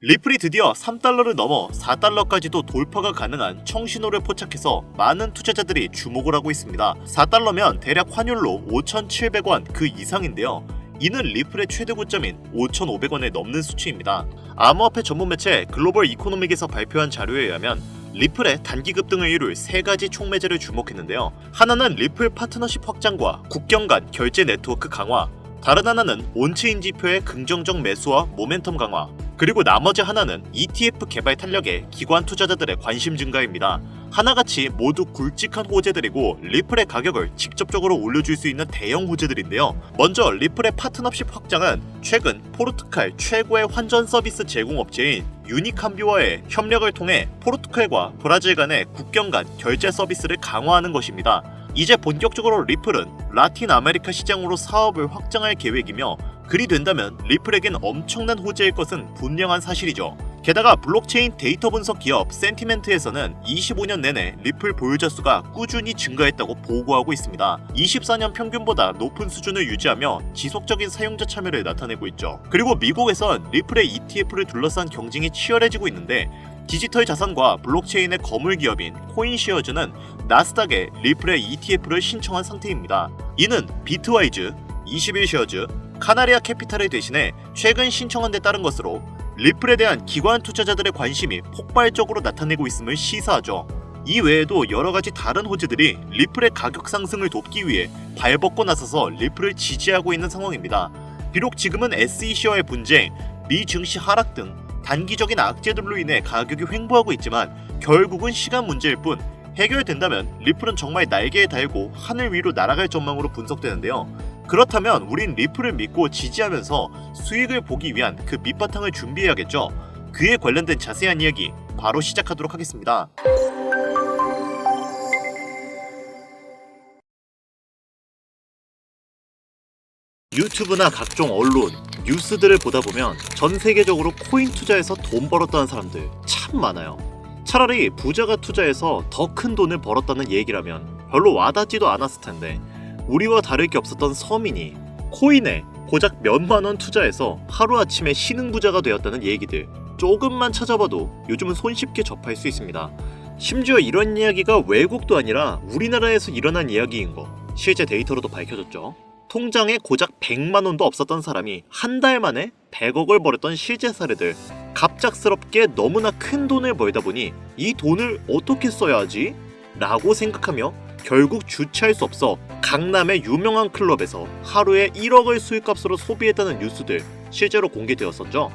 리플이 드디어 3달러를 넘어 4달러까지도 돌파가 가능한 청신호를 포착해서 많은 투자자들이 주목을 하고 있습니다. 4달러면 대략 환율로 5,700원 그 이상인데요. 이는 리플의 최대 고점인 5,500원에 넘는 수치입니다. 암호화폐 전문 매체 글로벌 이코노믹에서 발표한 자료에 의하면 리플의 단기 급등을 이룰 세 가지 촉매제를 주목했는데요. 하나는 리플 파트너십 확장과 국경 간 결제 네트워크 강화, 다른 하나는 온체인 지표의 긍정적 매수와 모멘텀 강화, 그리고 나머지 하나는 ETF 개발 탄력에 기관 투자자들의 관심 증가입니다. 하나같이 모두 굵직한 호재들이고 리플의 가격을 직접적으로 올려줄 수 있는 대형 호재들인데요. 먼저 리플의 파트너십 확장은 최근 포르투갈 최고의 환전 서비스 제공업체인 유니캄비와의 협력을 통해 포르투갈과 브라질 간의 국경 간 결제 서비스를 강화하는 것입니다. 이제 본격적으로 리플은 라틴 아메리카 시장으로 사업을 확장할 계획이며 그리 된다면 리플에겐 엄청난 호재일 것은 분명한 사실이죠. 게다가 블록체인 데이터 분석 기업 센티멘트에서는 25년 내내 리플 보유자 수가 꾸준히 증가했다고 보고하고 있습니다. 24년 평균보다 높은 수준을 유지하며 지속적인 사용자 참여를 나타내고 있죠. 그리고 미국에선 리플의 ETF를 둘러싼 경쟁이 치열해지고 있는데 디지털 자산과 블록체인의 거물 기업인 코인시어즈는 나스닥에 리플의 ETF를 신청한 상태입니다. 이는 비트와이즈, 21시어즈, 카나리아 캐피탈을 대신해 최근 신청한 데 따른 것으로 리플에 대한 기관 투자자들의 관심이 폭발적으로 나타내고 있음을 시사하죠. 이 외에도 여러가지 다른 호재들이 리플의 가격 상승을 돕기 위해 발벗고 나서서 리플을 지지하고 있는 상황입니다. 비록 지금은 SEC와의 분쟁, 미 증시 하락 등 단기적인 악재들로 인해 가격이 횡보하고 있지만 결국은 시간 문제일 뿐 해결된다면 리플은 정말 날개에 달고 하늘 위로 날아갈 전망으로 분석되는데요. 그렇다면 우린 리플을 믿고 지지하면서 수익을 보기 위한 그 밑바탕을 준비해야겠죠. 그에 관련된 자세한 이야기 바로 시작하도록 하겠습니다. 유튜브나 각종 언론, 뉴스들을 보다 보면 전 세계적으로 코인 투자해서 돈 벌었다는 사람들 참 많아요. 차라리 부자가 투자해서 더 큰 돈을 벌었다는 얘기라면 별로 와닿지도 않았을 텐데 우리와 다를 게 없었던 서민이 코인에 고작 몇만 원 투자해서 하루아침에 신흥부자가 되었다는 얘기들 조금만 찾아봐도 요즘은 손쉽게 접할 수 있습니다. 심지어 이런 이야기가 외국도 아니라 우리나라에서 일어난 이야기인 거 실제 데이터로도 밝혀졌죠. 통장에 고작 100만 원도 없었던 사람이 한 달 만에 100억을 벌었던 실제 사례들. 갑작스럽게 너무나 큰 돈을 벌다 보니 이 돈을 어떻게 써야 하지? 라고 생각하며 결국 주체할 수 없어 강남의 유명한 클럽에서 하루에 1억을 수익값으로 소비했다는 뉴스들 실제로 공개되었었죠.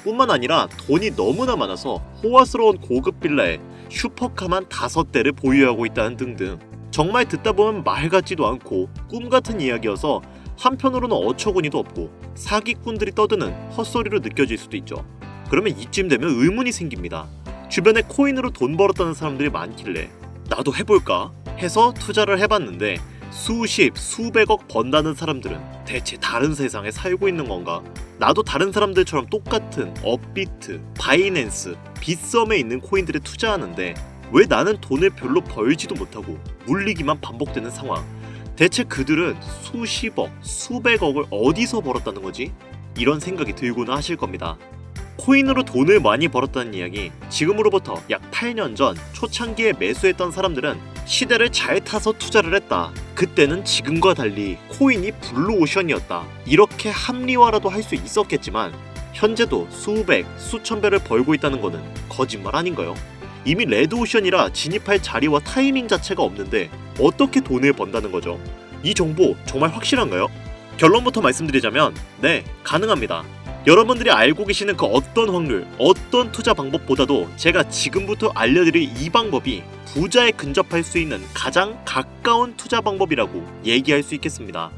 뿐만 아니라 돈이 너무나 많아서 호화스러운 고급 빌라에 슈퍼카만 5대를 보유하고 있다는 등등 정말 듣다 보면 말 같지도 않고 꿈 같은 이야기여서 한편으로는 어처구니도 없고 사기꾼들이 떠드는 헛소리로 느껴질 수도 있죠. 그러면 이쯤 되면 의문이 생깁니다. 주변에 코인으로 돈 벌었다는 사람들이 많길래 나도 해볼까 해서 투자를 해봤는데 수십, 수백억 번다는 사람들은 대체 다른 세상에 살고 있는 건가? 나도 다른 사람들처럼 똑같은 업비트, 바이낸스, 빗썸에 있는 코인들에 투자하는데 왜 나는 돈을 별로 벌지도 못하고 물리기만 반복되는 상황? 대체 그들은 수십억, 수백억을 어디서 벌었다는 거지? 이런 생각이 들고는 하실 겁니다. 코인으로 돈을 많이 벌었다는 이야기, 지금으로부터 약 8년 전 초창기에 매수했던 사람들은 시대를 잘 타서 투자를 했다. 그때는 지금과 달리 코인이 블루오션이었다. 이렇게 합리화라도 할 수 있었겠지만 현재도 수백, 수천 배를 벌고 있다는 거는 거짓말 아닌가요? 이미 레드오션이라 진입할 자리와 타이밍 자체가 없는데 어떻게 돈을 번다는 거죠? 이 정보 정말 확실한가요? 결론부터 말씀드리자면 네, 가능합니다. 여러분들이 알고 계시는 그 어떤 확률, 어떤 투자 방법보다도 제가 지금부터 알려드릴 이 방법이 부자에 근접할 수 있는 가장 가까운 투자 방법이라고 얘기할 수 있겠습니다.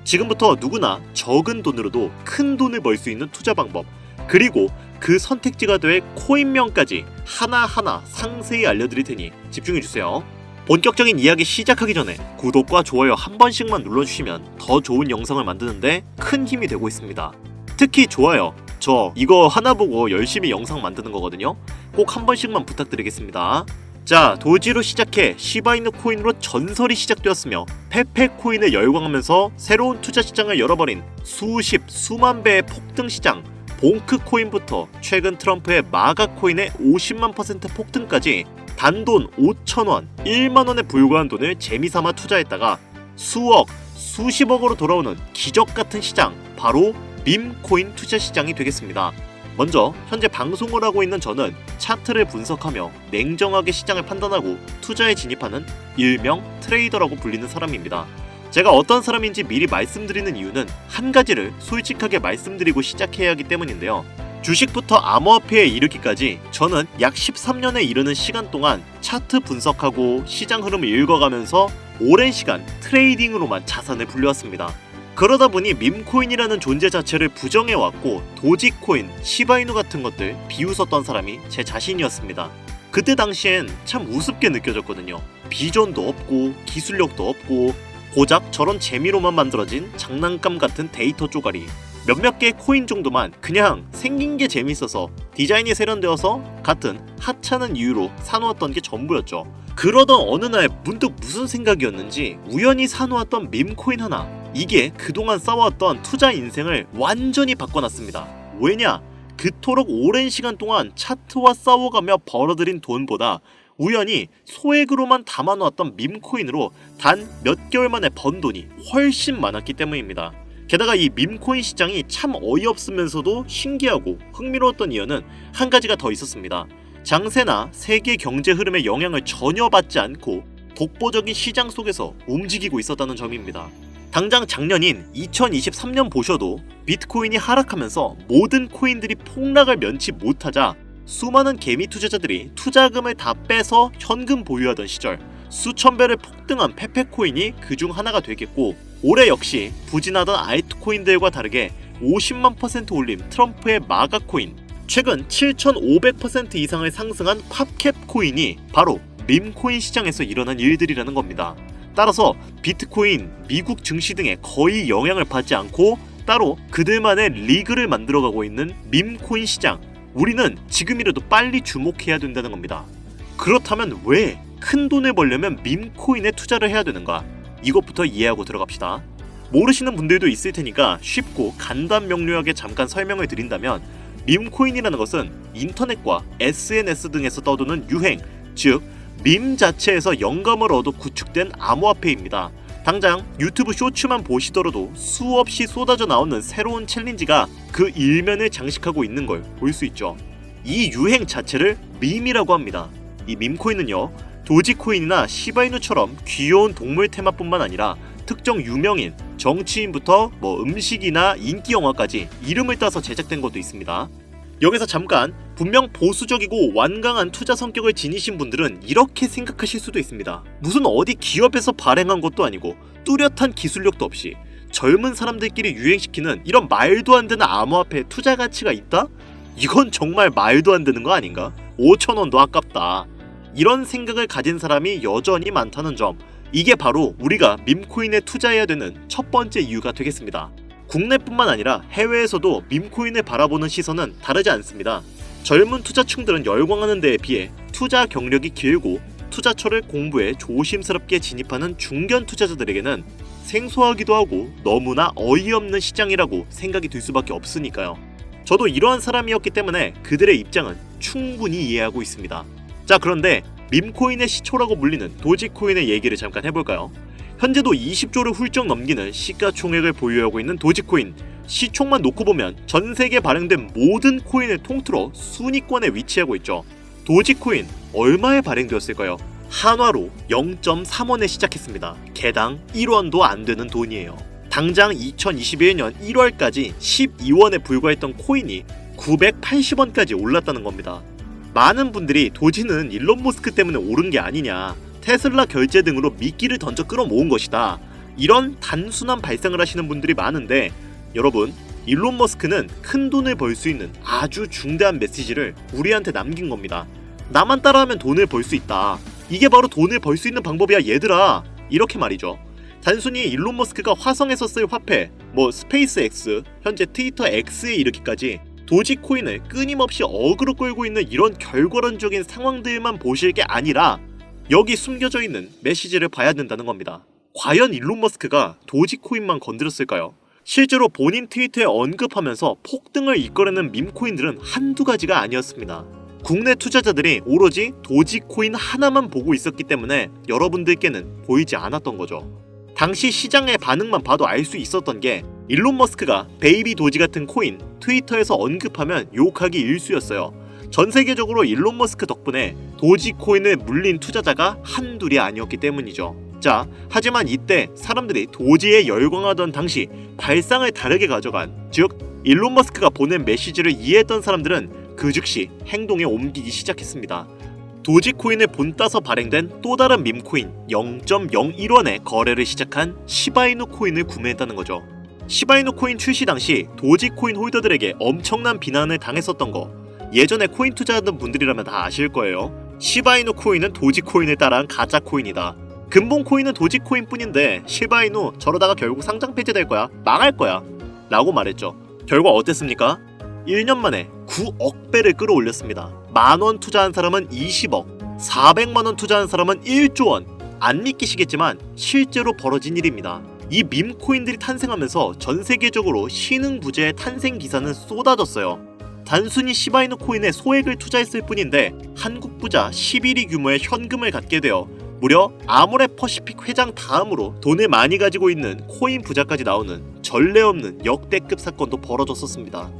지금부터 누구나 적은 돈으로도 큰 돈을 벌 수 있는 투자 방법, 그리고 그 선택지가 될 코인명까지 하나하나 상세히 알려드릴 테니 집중해주세요. 본격적인 이야기 시작하기 전에 구독과 좋아요 한 번씩만 눌러주시면 더 좋은 영상을 만드는데 큰 힘이 되고 있습니다. 특히 좋아요, 저 이거 하나 보고 열심히 영상 만드는 거거든요. 꼭 한 번씩만 부탁드리겠습니다. 자, 도지로 시작해 시바이누 코인으로 전설이 시작되었으며 페페 코인을 열광하면서 새로운 투자 시장을 열어버린 수십, 수만 배의 폭등 시장 봉크 코인부터 최근 트럼프의 마가 코인의 50만 % 폭등까지 단돈 5,000원, 1만원에 불과한 돈을 재미삼아 투자했다가 수억, 수십억으로 돌아오는 기적 같은 시장, 바로 밈코인 투자 시장이 되겠습니다. 먼저 현재 방송을 하고 있는 저는 차트를 분석하며 냉정하게 시장을 판단하고 투자에 진입하는 일명 트레이더라고 불리는 사람입니다. 제가 어떤 사람인지 미리 말씀드리는 이유는 한 가지를 솔직하게 말씀드리고 시작해야 하기 때문인데요. 주식부터 암호화폐에 이르기까지 저는 약 13년에 이르는 시간 동안 차트 분석하고 시장 흐름을 읽어가면서 오랜 시간 트레이딩으로만 자산을 불려왔습니다. 그러다 보니 밈코인이라는 존재 자체를 부정해왔고 도지코인, 시바이누 같은 것들 비웃었던 사람이 제 자신이었습니다. 그때 당시엔 참 우습게 느껴졌거든요. 비전도 없고 기술력도 없고 고작 저런 재미로만 만들어진 장난감 같은 데이터 쪼가리, 몇몇 개의 코인 정도만 그냥 생긴 게 재밌어서 디자인이 세련되어서 같은 하찮은 이유로 사놓았던 게 전부였죠. 그러던 어느 날 문득 무슨 생각이었는지 우연히 사놓았던 밈코인 하나, 이게 그동안 쌓아왔던 투자 인생을 완전히 바꿔놨습니다. 왜냐? 그토록 오랜 시간 동안 차트와 싸워가며 벌어들인 돈보다 우연히 소액으로만 담아놓았던 밈코인으로 단 몇 개월 만에 번 돈이 훨씬 많았기 때문입니다. 게다가 이 밈코인 시장이 참 어이없으면서도 신기하고 흥미로웠던 이유는 한 가지가 더 있었습니다. 장세나 세계 경제 흐름의 영향을 전혀 받지 않고 독보적인 시장 속에서 움직이고 있었다는 점입니다. 당장 작년인 2023년 보셔도 비트코인이 하락하면서 모든 코인들이 폭락을 면치 못하자 수많은 개미 투자자들이 투자금을 다 빼서 현금 보유하던 시절, 수천 배를 폭등한 페페코인이 그중 하나가 되겠고, 올해 역시 부진하던 알트코인들과 다르게 50만 % 올린 트럼프의 마가 코인, 최근 7,500% 이상을 상승한 팝캡 코인이 바로 밈코인 시장에서 일어난 일들이라는 겁니다. 따라서 비트코인, 미국 증시 등에 거의 영향을 받지 않고 따로 그들만의 리그를 만들어가고 있는 밈코인 시장, 우리는 지금이라도 빨리 주목해야 된다는 겁니다. 그렇다면 왜 큰 돈을 벌려면 밈코인에 투자를 해야 되는가? 이것부터 이해하고 들어갑시다. 모르시는 분들도 있을 테니까 쉽고 간단 명료하게 잠깐 설명을 드린다면, 밈코인이라는 것은 인터넷과 SNS 등에서 떠도는 유행, 즉 밈 자체에서 영감을 얻어 구축된 암호화폐입니다. 당장 유튜브 쇼츠만 보시더라도 수없이 쏟아져 나오는 새로운 챌린지가 그 일면을 장식하고 있는 걸 볼 수 있죠. 이 유행 자체를 밈이라고 합니다. 이 밈코인은요, 도지코인이나 시바이누처럼 귀여운 동물 테마뿐만 아니라 특정 유명인, 정치인부터 음식이나 인기 영화까지 이름을 따서 제작된 것도 있습니다. 여기서 잠깐, 분명 보수적이고 완강한 투자 성격을 지니신 분들은 이렇게 생각하실 수도 있습니다. 무슨 어디 기업에서 발행한 것도 아니고 뚜렷한 기술력도 없이 젊은 사람들끼리 유행시키는 이런 말도 안 되는 암호화폐에 투자 가치가 있다? 이건 정말 말도 안 되는 거 아닌가? 5,000원도 아깝다. 이런 생각을 가진 사람이 여전히 많다는 점, 이게 바로 우리가 밈코인에 투자해야 되는 첫 번째 이유가 되겠습니다. 국내뿐만 아니라 해외에서도 밈코인을 바라보는 시선은 다르지 않습니다. 젊은 투자층들은 열광하는 데에 비해 투자 경력이 길고 투자처를 공부해 조심스럽게 진입하는 중견 투자자들에게는 생소하기도 하고 너무나 어이없는 시장이라고 생각이 들 수밖에 없으니까요. 저도 이러한 사람이었기 때문에 그들의 입장은 충분히 이해하고 있습니다. 자, 그런데 밈코인의 시초라고 불리는 도지코인의 얘기를 잠깐 해볼까요? 현재도 20조를 훌쩍 넘기는 시가총액을 보유하고 있는 도지코인, 시총만 놓고 보면 전 세계에 발행된 모든 코인을 통틀어 순위권에 위치하고 있죠. 도지코인 얼마에 발행되었을까요? 한화로 0.3원에 시작했습니다. 개당 1원도 안 되는 돈이에요. 당장 2021년 1월까지 12원에 불과했던 코인이 980원까지 올랐다는 겁니다. 많은 분들이 도지는 일론 머스크 때문에 오른 게 아니냐, 테슬라 결제 등으로 미끼를 던져 끌어모은 것이다, 이런 단순한 발상을 하시는 분들이 많은데, 여러분, 일론 머스크는 큰 돈을 벌 수 있는 아주 중대한 메시지를 우리한테 남긴 겁니다. 나만 따라하면 돈을 벌 수 있다, 이게 바로 돈을 벌 수 있는 방법이야 얘들아, 이렇게 말이죠. 단순히 일론 머스크가 화성에서 쓸 화폐, 스페이스 X, 현재 트위터 X에 이르기까지 도지코인을 끊임없이 어그로 끌고 있는 이런 결과론적인 상황들만 보실 게 아니라 여기 숨겨져 있는 메시지를 봐야 된다는 겁니다. 과연 일론 머스크가 도지코인만 건드렸을까요? 실제로 본인 트위터에 언급하면서 폭등을 이끌어내는 밈코인들은 한두 가지가 아니었습니다. 국내 투자자들이 오로지 도지코인 하나만 보고 있었기 때문에 여러분들께는 보이지 않았던 거죠. 당시 시장의 반응만 봐도 알 수 있었던 게 일론 머스크가 베이비 도지 같은 코인 트위터에서 언급하면 욕하기 일쑤였어요. 전 세계적으로 일론 머스크 덕분에 도지코인을 물린 투자자가 한둘이 아니었기 때문이죠. 자, 하지만 이때 사람들이 도지에 열광하던 당시 발상을 다르게 가져간, 즉 일론 머스크가 보낸 메시지를 이해했던 사람들은 그 즉시 행동에 옮기기 시작했습니다. 도지코인을 본따서 발행된 또 다른 밈코인 0.01원에 거래를 시작한 시바이누 코인을 구매했다는 거죠. 시바이누 코인 출시 당시 도지코인 홀더들에게 엄청난 비난을 당했었던 거 예전에 코인 투자하던 분들이라면 다 아실 거예요. 시바이누 코인은 도지코인을 따라한 가짜 코인이다. 근본 코인은 도지코인 뿐인데 시바이누 저러다가 결국 상장 폐지될 거야. 망할 거야. 라고 말했죠. 결과 어땠습니까? 1년 만에 9억 배를 끌어올렸습니다. 만원 투자한 사람은 20억, 400만원 투자한 사람은 1조 원. 안 믿기시겠지만 실제로 벌어진 일입니다. 이 밈코인들이 탄생하면서 전 세계적으로 신흥부재의 탄생 기사는 쏟아졌어요. 단순히 시바이누 코인에 소액을 투자했을 뿐인데 한국 부자 11위 규모의 현금을 갖게 되어 무려 아모레퍼시픽 회장 다음으로 돈을 많이 가지고 있는 코인 부자까지 나오는 전례 없는 역대급 사건도 벌어졌었습니다.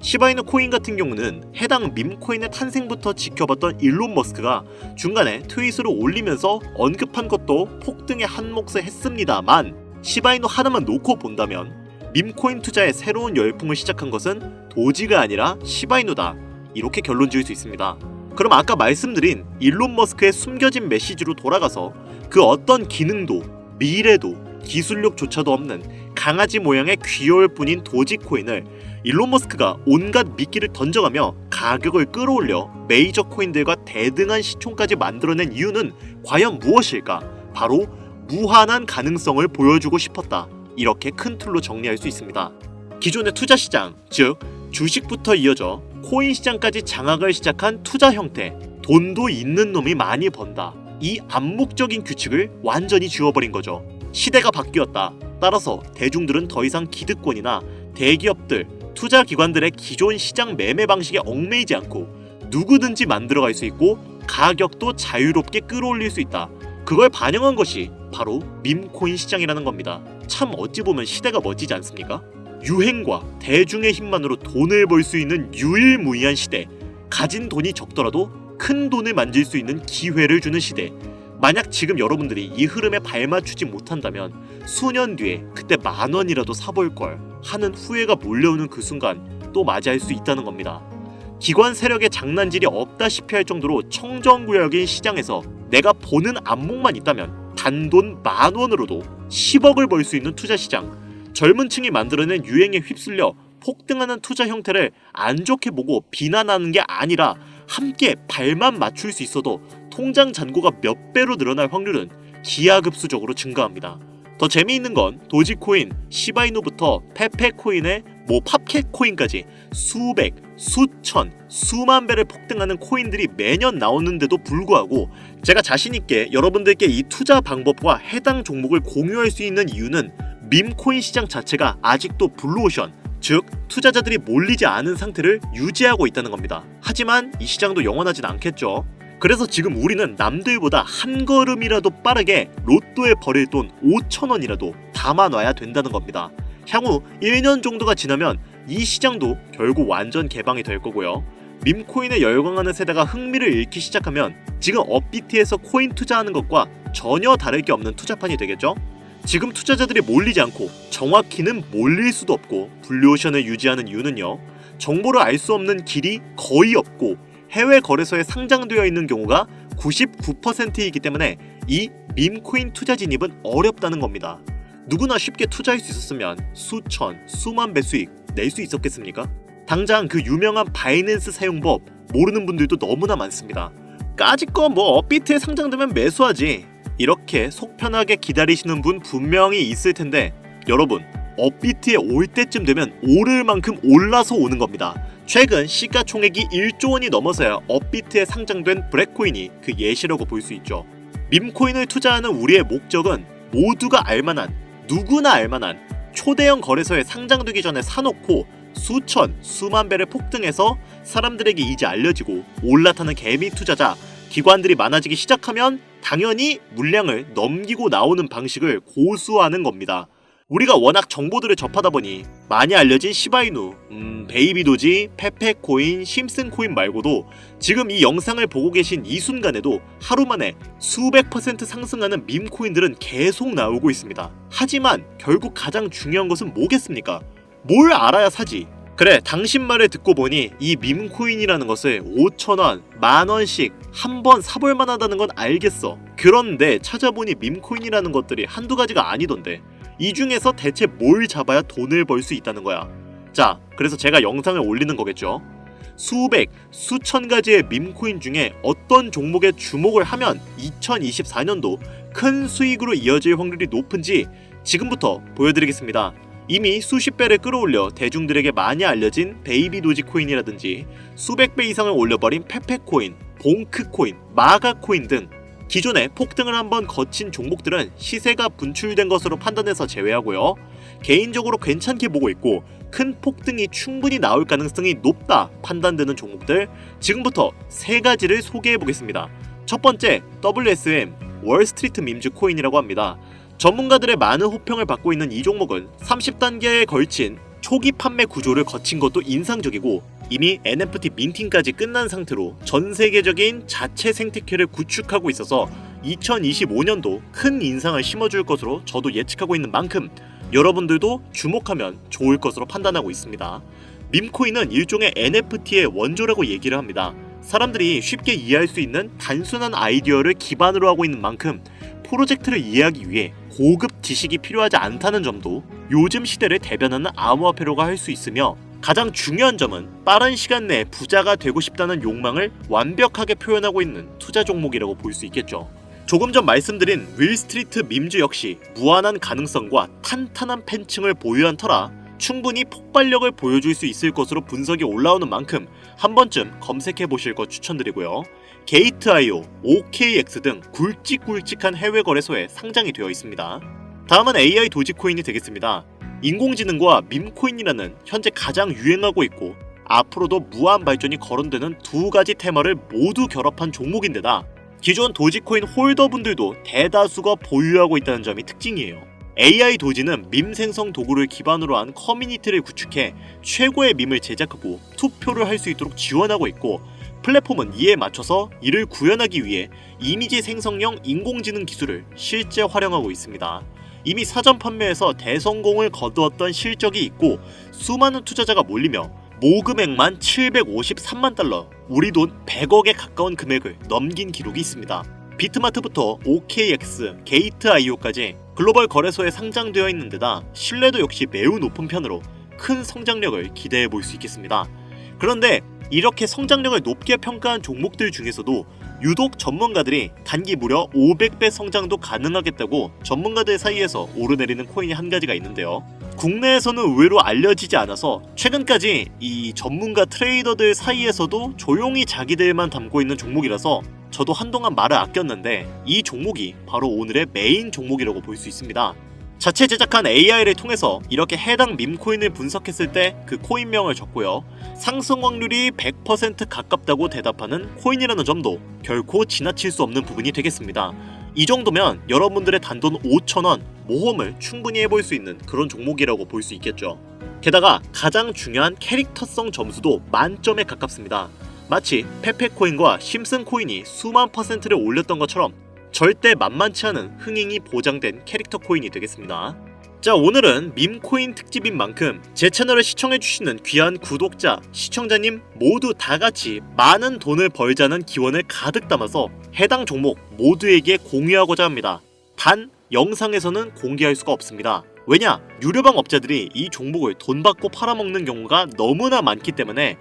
시바이누 코인 같은 경우는 해당 밈코인의 탄생부터 지켜봤던 일론 머스크가 중간에 트윗으로 올리면서 언급한 것도 폭등의 한 몫을 했습니다만 시바이누 하나만 놓고 본다면 밈코인 투자의 새로운 열풍을 시작한 것은 도지가 아니라 시바이누다. 이렇게 결론 지을 수 있습니다. 그럼 아까 말씀드린 일론 머스크의 숨겨진 메시지로 돌아가서 그 어떤 기능도 미래도 기술력조차도 없는 강아지 모양의 귀여울 뿐인 도지코인을 일론 머스크가 온갖 미끼를 던져가며 가격을 끌어올려 메이저 코인들과 대등한 시총까지 만들어낸 이유는 과연 무엇일까? 바로 무한한 가능성을 보여주고 싶었다. 이렇게 큰 틀로 정리할 수 있습니다. 기존의 투자 시장, 즉 주식부터 이어져 코인 시장까지 장악을 시작한 투자 형태, 돈도 있는 놈이 많이 번다. 이 암묵적인 규칙을 완전히 지워버린 거죠. 시대가 바뀌었다. 따라서 대중들은 더 이상 기득권이나 대기업들, 투자기관들의 기존 시장 매매 방식에 얽매이지 않고 누구든지 만들어갈 수 있고 가격도 자유롭게 끌어올릴 수 있다. 그걸 반영한 것이 바로 밈코인 시장이라는 겁니다. 참 어찌 보면 시대가 멋지지 않습니까? 유행과 대중의 힘만으로 돈을 벌 수 있는 유일무이한 시대, 가진 돈이 적더라도 큰 돈을 만질 수 있는 기회를 주는 시대. 만약 지금 여러분들이 이 흐름에 발맞추지 못한다면 수년 뒤에 그때 10,000원이라도 사볼 걸 하는 후회가 몰려오는 그 순간 또 맞이할 수 있다는 겁니다. 기관 세력의 장난질이 없다시피 할 정도로 청정구역인 시장에서 내가 보는 안목만 있다면 단돈 10,000원으로도 10억을 벌 수 있는 투자 시장, 젊은 층이 만들어낸 유행에 휩쓸려 폭등하는 투자 형태를 안 좋게 보고 비난하는 게 아니라 함께 발만 맞출 수 있어도 통장 잔고가 몇 배로 늘어날 확률은 기하급수적으로 증가합니다. 더 재미있는 건 도지코인, 시바이누부터 페페코인의 팝캣코인까지 수백, 수천, 수만 배를 폭등하는 코인들이 매년 나오는데도 불구하고 제가 자신있게 여러분들께 이 투자 방법과 해당 종목을 공유할 수 있는 이유는 밈코인 시장 자체가 아직도 블루오션, 즉 투자자들이 몰리지 않은 상태를 유지하고 있다는 겁니다. 하지만 이 시장도 영원하진 않겠죠. 그래서 지금 우리는 남들보다 한 걸음이라도 빠르게 로또에 버릴 돈 5,000원이라도 담아놔야 된다는 겁니다. 향후 1년 정도가 지나면 이 시장도 결국 완전 개방이 될 거고요. 밈코인에 열광하는 세대가 흥미를 잃기 시작하면 지금 업비트에서 코인 투자하는 것과 전혀 다를 게 없는 투자판이 되겠죠? 지금 투자자들이 몰리지 않고 정확히는 몰릴 수도 없고 블루오션을 유지하는 이유는요. 정보를 알 수 없는 길이 거의 없고 해외 거래소에 상장되어 있는 경우가 99%이기 때문에 이 밈코인 투자 진입은 어렵다는 겁니다. 누구나 쉽게 투자할 수 있었으면 수천, 수만 배 수익 낼 수 있었겠습니까? 당장 그 유명한 바이낸스 사용법 모르는 분들도 너무나 많습니다. 까짓거 업비트에 상장되면 매수하지. 이렇게 속 편하게 기다리시는 분 분명히 있을 텐데 여러분, 업비트에 올 때쯤 되면 오를 만큼 올라서 오는 겁니다. 최근 시가총액이 1조 원이 넘어서야 업비트에 상장된 브렉코인이 그 예시라고 볼 수 있죠. 밈코인을 투자하는 우리의 목적은 모두가 알만한, 누구나 알만한 초대형 거래소에 상장되기 전에 사놓고 수천, 수만 배를 폭등해서 사람들에게 이제 알려지고 올라타는 개미 투자자, 기관들이 많아지기 시작하면 당연히 물량을 넘기고 나오는 방식을 고수하는 겁니다. 우리가 워낙 정보들을 접하다 보니 많이 알려진 시바이누, 베이비도지, 페페코인, 심슨코인 말고도 지금 이 영상을 보고 계신 이 순간에도 하루 만에 수백 % 상승하는 밈코인들은 계속 나오고 있습니다. 하지만 결국 가장 중요한 것은 뭐겠습니까? 뭘 알아야 사지? 그래, 당신 말을 듣고 보니 이 밈코인이라는 것을 5,000원, 10,000원씩 한 번 사볼 만하다는 건 알겠어. 그런데 찾아보니 밈코인이라는 것들이 한두 가지가 아니던데 이 중에서 대체 뭘 잡아야 돈을 벌 수 있다는 거야? 자, 그래서 제가 영상을 올리는 거겠죠. 수백, 수천 가지의 밈코인 중에 어떤 종목에 주목을 하면 2024년도 큰 수익으로 이어질 확률이 높은지 지금부터 보여드리겠습니다. 이미 수십 배를 끌어올려 대중들에게 많이 알려진 베이비 도지코인이라든지 수백 배 이상을 올려버린 페페코인, 봉크코인, 마가코인 등 기존에 폭등을 한번 거친 종목들은 시세가 분출된 것으로 판단해서 제외하고요. 개인적으로 괜찮게 보고 있고 큰 폭등이 충분히 나올 가능성이 높다 판단되는 종목들 지금부터 세 가지를 소개해 보겠습니다. 첫 번째, WSM, 월스트리트 밈즈 코인이라고 합니다. 전문가들의 많은 호평을 받고 있는 이 종목은 30단계에 걸친 초기 판매 구조를 거친 것도 인상적이고 이미 NFT 민팅까지 끝난 상태로 전 세계적인 자체 생태계를 구축하고 있어서 2025년도 큰 인상을 심어줄 것으로 저도 예측하고 있는 만큼 여러분들도 주목하면 좋을 것으로 판단하고 있습니다. 밈코인은 일종의 NFT의 원조라고 얘기를 합니다. 사람들이 쉽게 이해할 수 있는 단순한 아이디어를 기반으로 하고 있는 만큼 프로젝트를 이해하기 위해 고급 지식이 필요하지 않다는 점도 요즘 시대를 대변하는 암호화폐로가 할 수 있으며 가장 중요한 점은 빠른 시간 내에 부자가 되고 싶다는 욕망을 완벽하게 표현하고 있는 투자 종목이라고 볼 수 있겠죠. 조금 전 말씀드린 윌스트리트 밈즈 역시 무한한 가능성과 탄탄한 팬층을 보유한 터라 충분히 폭발력을 보여줄 수 있을 것으로 분석이 올라오는 만큼 한 번쯤 검색해 보실 것 추천드리고요. 게이트.io, OKX 등 굵직굵직한 해외 거래소에 상장이 되어 있습니다. 다음은 AI 도지코인이 되겠습니다. 인공지능과 밈코인이라는 현재 가장 유행하고 있고 앞으로도 무한 발전이 거론되는 두 가지 테마를 모두 결합한 종목인데다 기존 도지코인 홀더분들도 대다수가 보유하고 있다는 점이 특징이에요. AI 도지는 밈 생성 도구를 기반으로 한 커뮤니티를 구축해 최고의 밈을 제작하고 투표를 할 수 있도록 지원하고 있고 플랫폼은 이에 맞춰서 이를 구현하기 위해 이미지 생성형 인공지능 기술을 실제 활용하고 있습니다. 이미 사전 판매에서 대성공을 거두었던 실적이 있고 수많은 투자자가 몰리며 모금액만 753만 달러, 우리 돈 100억에 가까운 금액을 넘긴 기록이 있습니다. 비트마트부터 OKX, 게이트.io까지 글로벌 거래소에 상장되어 있는 데다 신뢰도 역시 매우 높은 편으로 큰 성장력을 기대해 볼 수 있겠습니다. 그런데 이렇게 성장력을 높게 평가한 종목들 중에서도 유독 전문가들이 단기 무려 500배 성장도 가능하겠다고 전문가들 사이에서 오르내리는 코인이 한 가지가 있는데요. 국내에서는 의외로 알려지지 않아서 최근까지 이 전문가 트레이더들 사이에서도 조용히 자기들만 담고 있는 종목이라서 저도 한동안 말을 아꼈는데 이 종목이 바로 오늘의 메인 종목이라고 볼 수 있습니다. 자체 제작한 AI를 통해서 이렇게 해당 밈코인을 분석했을 때 그 코인명을 적고요. 상승 확률이 100% 가깝다고 대답하는 코인이라는 점도 결코 지나칠 수 없는 부분이 되겠습니다. 이 정도면 여러분들의 단돈 5,000원 모험을 충분히 해볼 수 있는 그런 종목이라고 볼 수 있겠죠. 게다가 가장 중요한 캐릭터성 점수도 만점에 가깝습니다. 마치 페페코인과 심슨코인이 수만 %를 올렸던 것처럼 절대 만만치 않은 흥행이 보장된 캐릭터 코인이 되겠습니다. 자, 오늘은 밈코인 특집인 만큼 제 채널을 시청해주시는 귀한 구독자, 시청자님 모두 다같이 많은 돈을 벌자는 기원을 가득 담아서 해당 종목 모두에게 공유하고자 합니다. 단 영상에서는 공개할 수가 없습니다. 왜냐? 유료방 업자들이 이 종목을 돈 받고 팔아먹는 경우가 너무나 많기 때문에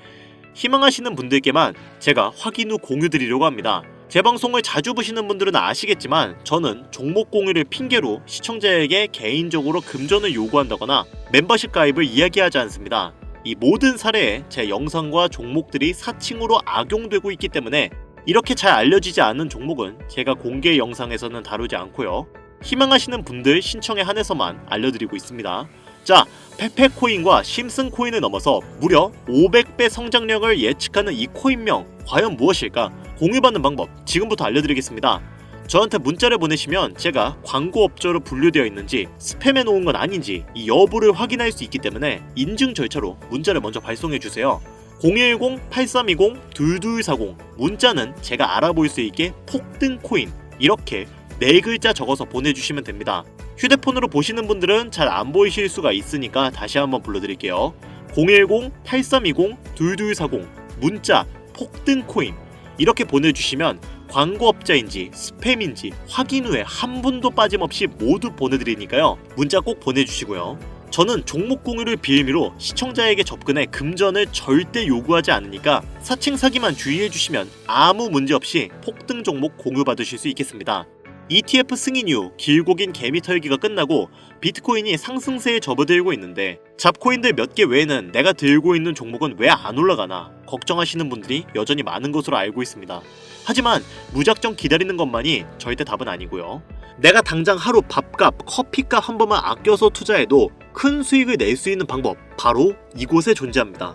희망하시는 분들께만 제가 확인 후 공유드리려고 합니다. 제 방송을 자주 보시는 분들은 아시겠지만 저는 종목 공유를 핑계로 시청자에게 개인적으로 금전을 요구한다거나 멤버십 가입을 이야기하지 않습니다. 이 모든 사례에 제 영상과 종목들이 사칭으로 악용되고 있기 때문에 이렇게 잘 알려지지 않은 종목은 제가 공개 영상에서는 다루지 않고요. 희망하시는 분들 신청에 한해서만 알려드리고 있습니다. 자, 페페코인과 심슨코인을 넘어서 무려 500배 성장력을 예측하는 이 코인명 과연 무엇일까? 공유받는 방법 지금부터 알려드리겠습니다. 저한테 문자를 보내시면 제가 광고업자로 분류되어 있는지 스팸해 놓은 건 아닌지 이 여부를 확인할 수 있기 때문에 인증 절차로 문자를 먼저 발송해주세요. 010-8320-2240 문자는 제가 알아볼 수 있게 폭등코인 이렇게 4글자 적어서 보내주시면 됩니다. 휴대폰으로 보시는 분들은 잘 안 보이실 수가 있으니까 다시 한번 불러드릴게요. 010-8320-2240 문자 폭등코인 이렇게 보내주시면 광고업자인지 스팸인지 확인 후에 한 분도 빠짐없이 모두 보내드리니까요. 문자 꼭 보내주시고요. 저는 종목 공유를 빌미로 시청자에게 접근해 금전을 절대 요구하지 않으니까 사칭 사기만 주의해주시면 아무 문제 없이 폭등 종목 공유받으실 수 있겠습니다. ETF 승인 이후 길고 긴 개미 털기가 끝나고 비트코인이 상승세에 접어들고 있는데 잡코인들 몇 개 외에는 내가 들고 있는 종목은 왜 안 올라가나 걱정하시는 분들이 여전히 많은 것으로 알고 있습니다. 하지만 무작정 기다리는 것만이 절대 답은 아니고요. 내가 당장 하루 밥값, 커피값 한 번만 아껴서 투자해도 큰 수익을 낼 수 있는 방법 바로 이곳에 존재합니다.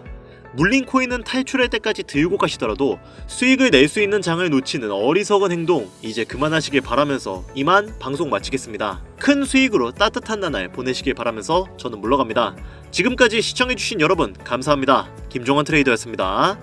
물린 코인은 탈출할 때까지 들고 가시더라도 수익을 낼 수 있는 장을 놓치는 어리석은 행동 이제 그만하시길 바라면서 이만 방송 마치겠습니다. 큰 수익으로 따뜻한 나날 보내시길 바라면서 저는 물러갑니다. 지금까지 시청해주신 여러분 감사합니다. 김종환 트레이더였습니다.